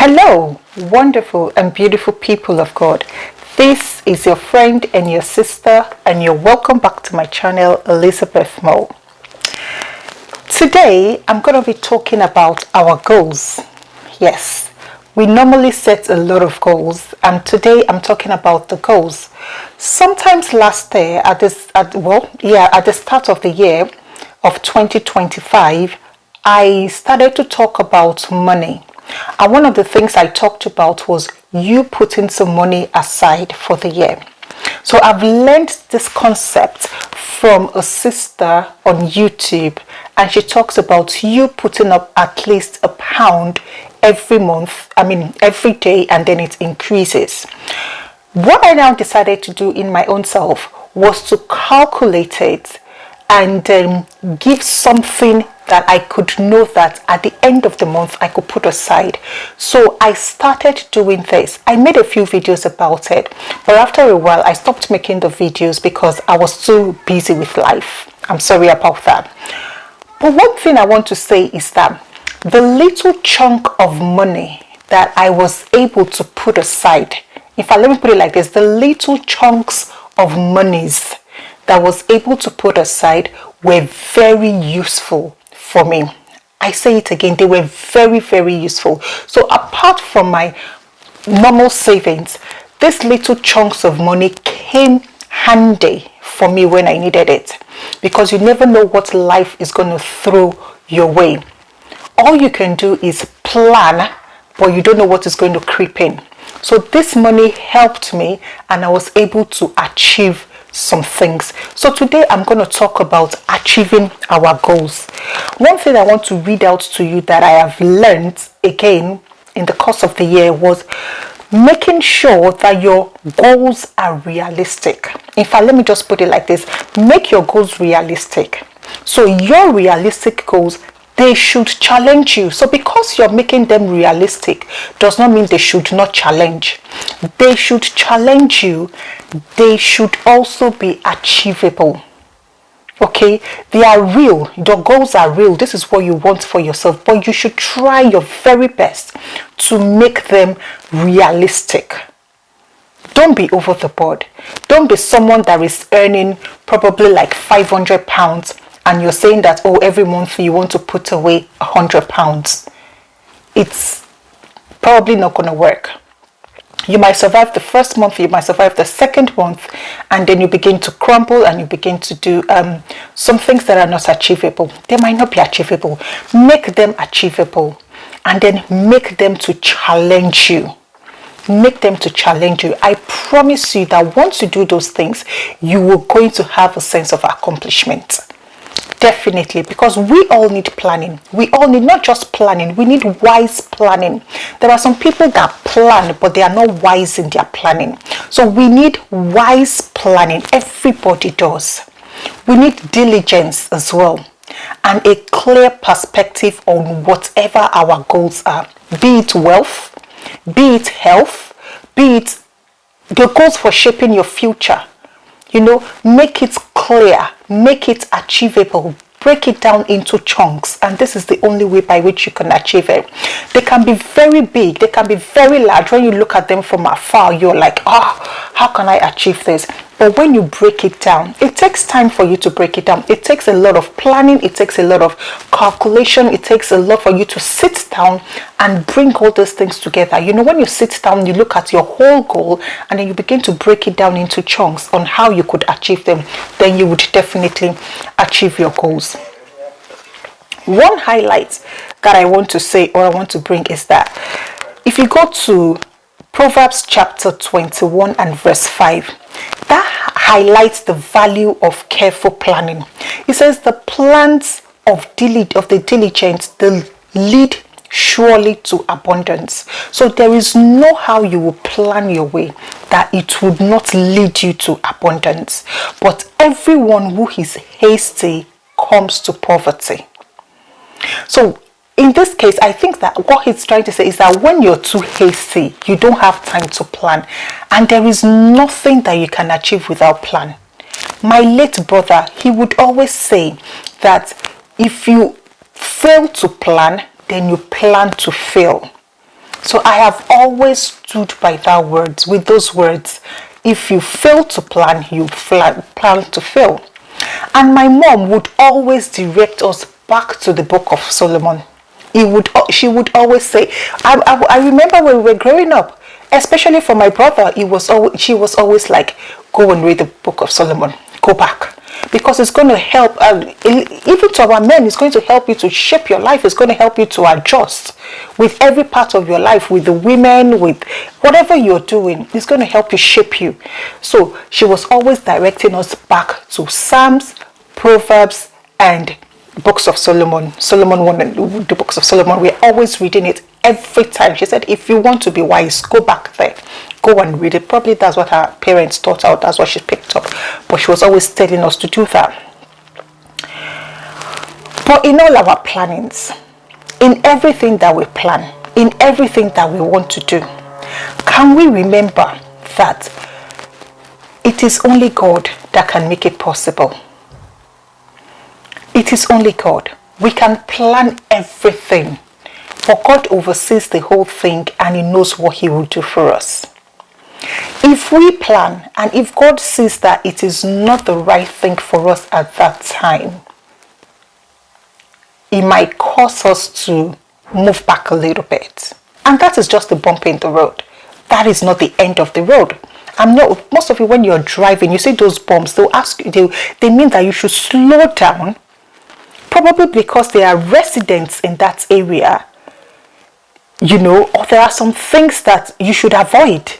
Hello, wonderful and beautiful people of God. This is your friend and your sister, and you're welcome back to my channel, Elizabeth Mo. Today, I'm going to be talking about our goals. Yes, we normally set a lot of goals, and today I'm talking about the goals. Sometimes last year, at the start of the year of 2025, I started to talk about money. And one of the things I talked about was you putting some money aside for the year. So I've learned this concept from a sister on YouTube, and she talks about you putting up at least £1 every month, every day, and then it increases. What I now decided to do in my own self was to calculate it and give something that I could know that at the end of the month I could put aside. So I started doing this. I made a few videos about it, but after a while I stopped making the videos because I was too busy with life. I'm sorry about that. But one thing I want to say is that the little chunk of money that I was able to put aside, in fact, let me put it like this, the little chunks of monies that was able to put aside were very useful for me. I say it again, they were very, very useful. So apart from my normal savings, these little chunks of money came handy for me when I needed it, because you never know what life is going to throw your way. All you can do is plan, but you don't know what is going to creep in. So this money helped me, and I was able to achieve some things. So today I'm going to talk about achieving our goals. One thing I want to read out to you that I have learned again in the course of the year was making sure that your goals are realistic. In fact, let me just put it like this: make your goals realistic. So your realistic goals, they should challenge you. So because you're making them realistic does not mean they should not challenge. They should challenge you. They should also be achievable. Okay, they are real. Your goals are real. This is what you want for yourself, but you should try your very best to make them realistic. Don't be over the board. Don't be someone that is earning probably like £500 and you're saying that, oh, every month you want to put away £100. It's probably not going to work. You might survive the first month, you might survive the second month, and then you begin to crumble and you begin to do some things that are not achievable. They might not be achievable. Make them achievable, and then make them to challenge you. Make them to challenge you. I promise you that once you do those things, you will going to have a sense of accomplishment. Definitely, because we all need planning. We all need not just planning, we need wise planning. There are some people that plan, but they are not wise in their planning. So we need wise planning. Everybody does. We need diligence as well, and a clear perspective on whatever our goals are. Be it wealth, be it health, be it the goals for shaping your future. Make it clear, make it achievable, break it down into chunks, and this is the only way by which you can achieve it. They can be very big, they can be very large. When you look at them from afar, you're like, how can I achieve this? But when you break it down, it takes time for you to break it down. It takes a lot of planning, it takes a lot of calculation, it takes a lot for you to sit down and bring all those things together. When you sit down, you look at your whole goal and then you begin to break it down into chunks on how you could achieve them. Then you would definitely achieve your goals. One highlight that I want to say, or I want to bring, is that if you go to Proverbs chapter 21 and verse 5, that highlights the value of careful planning. It says the plans of the diligent, they lead surely to abundance. So there is no how you will plan your way that it would not lead you to abundance. But everyone who is hasty comes to poverty. So in this case, I think that what he's trying to say is that when you're too hasty, you don't have time to plan, and there is nothing that you can achieve without plan. My late brother, he would always say that if you fail to plan, then you plan to fail. So I have always stood by that words, with those words. If you fail to plan, you plan to fail. And my mom would always direct us back to the book of Solomon. She would always say, I remember when we were growing up, especially for my brother, she was always like, go and read the book of Solomon, go back. Because it's going to help, even to our men, it's going to help you to shape your life. It's going to help you to adjust with every part of your life, with the women, with whatever you're doing. It's going to help you shape you. So she was always directing us back to Psalms, Proverbs, and books of Solomon. Solomon 1 and the books of Solomon. We're always reading it every time. She said, if you want to be wise, go back there. Go and read it. Probably that's what her parents taught her. That's what she picked up. But she was always telling us to do that. But in all our plannings, in everything that we plan, in everything that we want to do, can we remember that it is only God that can make it possible? It is only God. We can plan everything, but God oversees the whole thing and He knows what He will do for us. If we plan and if God sees that it is not the right thing for us at that time, it might cause us to move back a little bit. And that is just a bump in the road. That is not the end of the road. Most of you, when you're driving, you see those bumps, they'll ask you, they mean that you should slow down, probably because there are residents in that area, or there are some things that you should avoid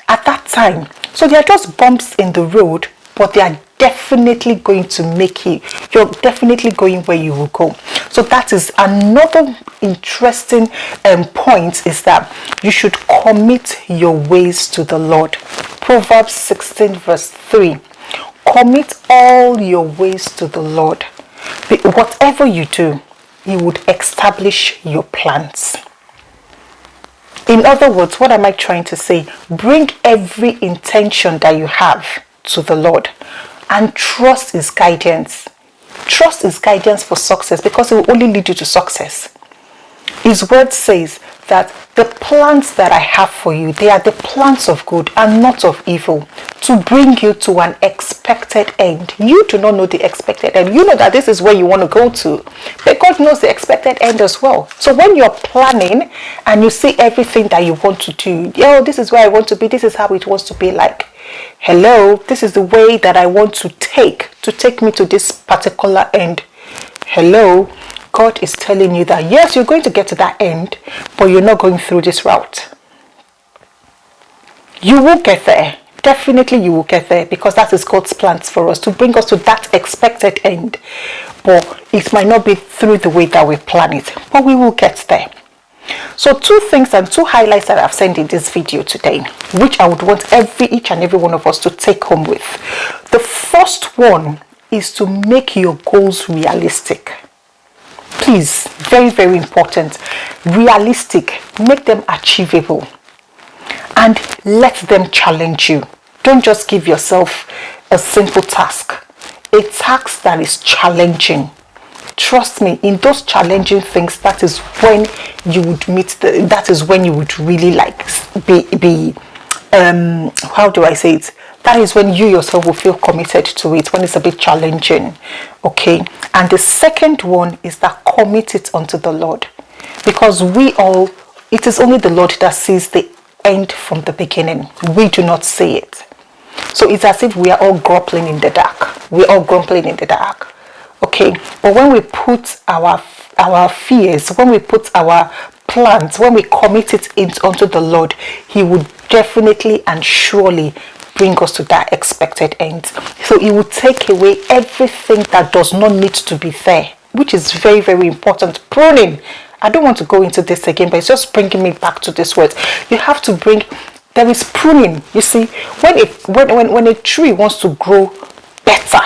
at that time. So they are just bumps in the road, but they are definitely going to make you're definitely going where you will go. So that is another interesting point, is that you should commit your ways to the Lord. Proverbs 16 verse 3. Commit all your ways to the Lord. Whatever you do, He would establish your plans. In other words, what am I trying to say? Bring every intention that you have to the Lord and trust His guidance. Trust His guidance for success, because it will only lead you to success. His word says that the plans that I have for you, they are the plans of good and not of evil, to bring you to an expected end. You do not know the expected end. You know that this is where you want to go to, but God knows the expected end as well. So when you're planning and you see everything that you want to do, this is where I want to be, this is how it wants to be like. Hello, this is the way that I want to take me to this particular end. Hello, God is telling you that yes, you're going to get to that end, but you're not going through this route. You will get there. Definitely you will get there, because that is God's plans for us, to bring us to that expected end. But it might not be through the way that we plan it, but we will get there. So 2 things and 2 highlights that I've sent in this video today, which I would want each and every one of us to take home with. The first one is to make your goals realistic. Please, very, very important. Realistic. Make them achievable. And let them challenge you. Don't just give yourself a simple task. A task that is challenging. Trust me, in those challenging things, that is when you would that is when you would really how do I say it? That is when you yourself will feel committed to it, when it's a bit challenging. Okay. And the second one is that commit it unto the Lord. Because it is only the Lord that sees the end from the beginning. We do not see it. So it's as if we are all grappling in the dark. We're all grumbling in the dark. Okay. But when we put our fears, when we put our plans, when we commit it unto the Lord, He would definitely and surely bring us to that expected end. So He will take away everything that does not need to be there, which is very, very important. Pruning. I don't want to go into this again, but it's just bringing me back to this word. You have to there is pruning. You see, when a tree wants to grow better,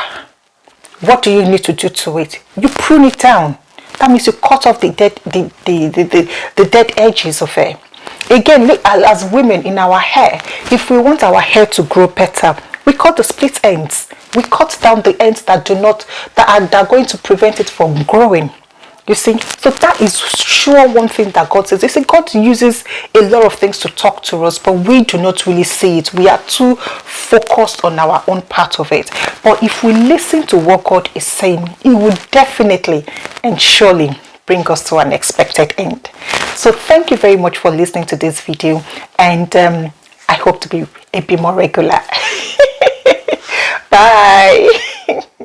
what do you need to do to it? You prune it down. That means you cut off the dead edges of it. Again, look, as women in our hair, if we want our hair to grow better, we cut the split ends. We cut down the ends that are going to prevent it from growing. You see, so that is sure one thing that God says. You see, God uses a lot of things to talk to us, but we do not really see it. We are too focused on our own part of it. But if we listen to what God is saying, He will definitely and surely bring us to an expected end. So thank you very much for listening to this video, and I hope to be a bit more regular. Bye.